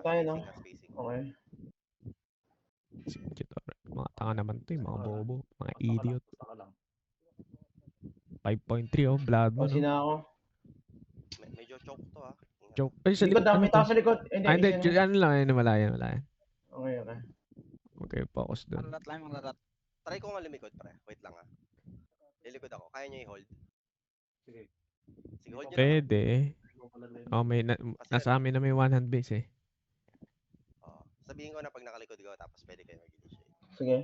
Huwag tayo, no? Spacing. Okay. Mga tanga naman to mga bobo. Mga idiot. 5.3 blood mo, Kasi no? na ako. Medyo choke to Choke. Ay, Likod daw, ano may to? tao sa likod. Hindi, Isa na. ano lang, wala yan. Okay, okay. Okay, focus doon. Ang lang, ang larat. Try ko nga lumikod, pre. Wait lang Lilikod ako. Kaya niya i-hold. Sige, hold nyo lang. Pwede. Oh, nasa amin na may one hand base eh. Sabihin ko na pag nakalikod ko, tapos pwede kayo mag-initiate. Sige.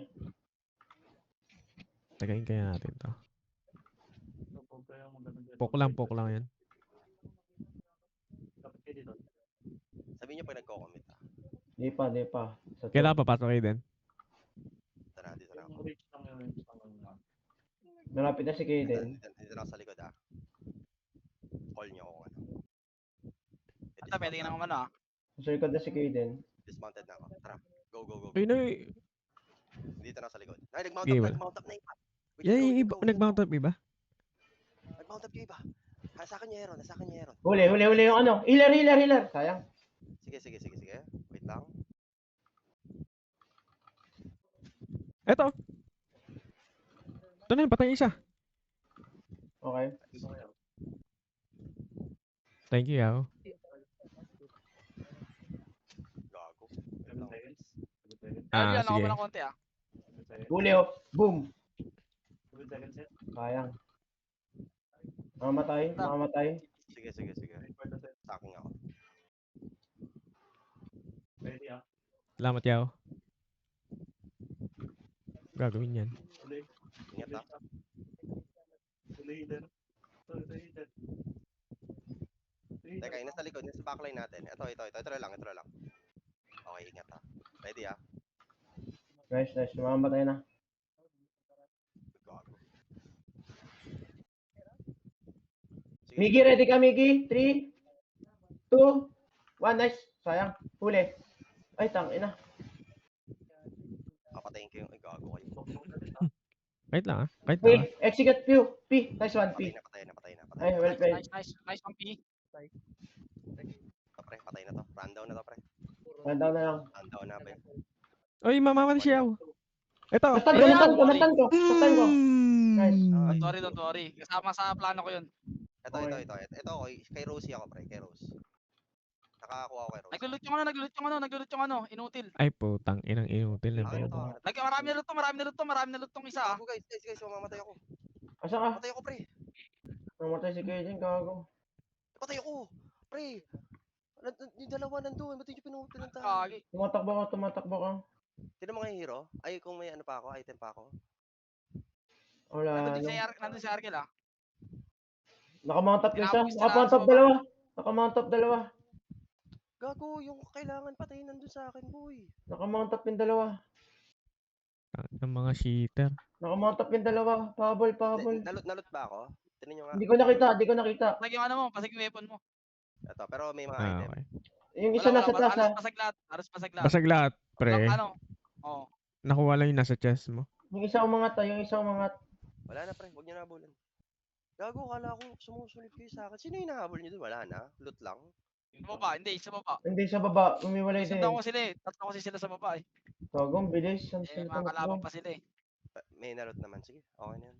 Tagayin kaya natin to. Poke lang yan. Sabihin nyo pag nagko-commit Di pa. Kailangan papasok kayo din. Dito na ako. Malapit na si Kaden. Dito na ako sa likod Call nyo ako Ata, pwede ka na kumano Sa likod na si Kaden. Dismounted na ako. Tara. Go. Ay, no. Dito na sa likod. Ay, nag-mount up na iba. Nag-mount up iba? Nag-mount up yung iba. Nasa akin yung Heron. Huli yung ano. Healer. Sayang. Sige. Wait lang. Eto. Ito na yun, patay isa. Okay. Thank you, Yao. Gago. Sige. Ako Sige. pa ng konti Huli Boom. Sayang. Mamamatay. Sige. Sa akin ako. Salamat, Yao. Gagawin yan. Ingat Teka, nasa likod, nasa backline natin. Ito lang. Okay, ingat Ready Nice. Mamamatay na. Gago. Miggy, ready ka, Miggy? 3, 2, 1. Nice. Sayang. Huli. Ay, tangina. Papatayin ko yung gago kayo. Kahit lang. Wait, execute P. Nice one, P. Patay na. Ay, well played. Nice pang P. Pre, patay na to. Rundown na to, pre. Rundown na lang. Rundown na, pre. Oy, mamamatay si Yao. Ito. Nastan ko. Nice. Don't worry. Kasama sa plano ko yun. Ito, kay Rosie ako, pre. Kay Rose. Nakakuha ako kay Rose. Naglulot yung ano. Inutil. Ay, putang inang inutil na Akin po. to. Marami na loot tong isa. Gago, guys, mamamatay ako. Asa ka? Patay ako, pre. Mamatay si Kaden, gago. Patay ako. Pre. Yung dalawa nandun. Ba't yung pinuntahan? Kagi. Tumatakbo ka. Sino mga hero? Ay, kung may item pa ako. Wala. Nandun si Arkel Nakamount up isa. Tinapos Nakamount up dalawa. Gago, yung kailangan patayin nandun sa akin, boy. Nakamount up yung dalawa. Ang mga cheater. Nakamount up yung dalawa. Pahabol. Nalot ba ako? Tinan nyo nga. Hindi ko nakita. Pasag yung ano mo, pasag yung weapon mo. Ito, pero may mga item. Okay. Yung isa nasa taas ha. Halos pasag lahat. Basag lahat, pre. Oo. Nakuha lang yung nasa chest mo. Yung isa umangat. Wala na, pre. Huwag nyo nahabulan. Gago, kala ko sumusunod kayo sa akin. Sino yung nahabol nyo doon? Wala na. Loot lang. Sa baba. Hindi sa baba. Umiwalay din. Sundan ko sila Tatlo kasi sila sa baba Gagong bilis. Ang mga kalaban pa sila May nalot naman. Sige, okay na yan.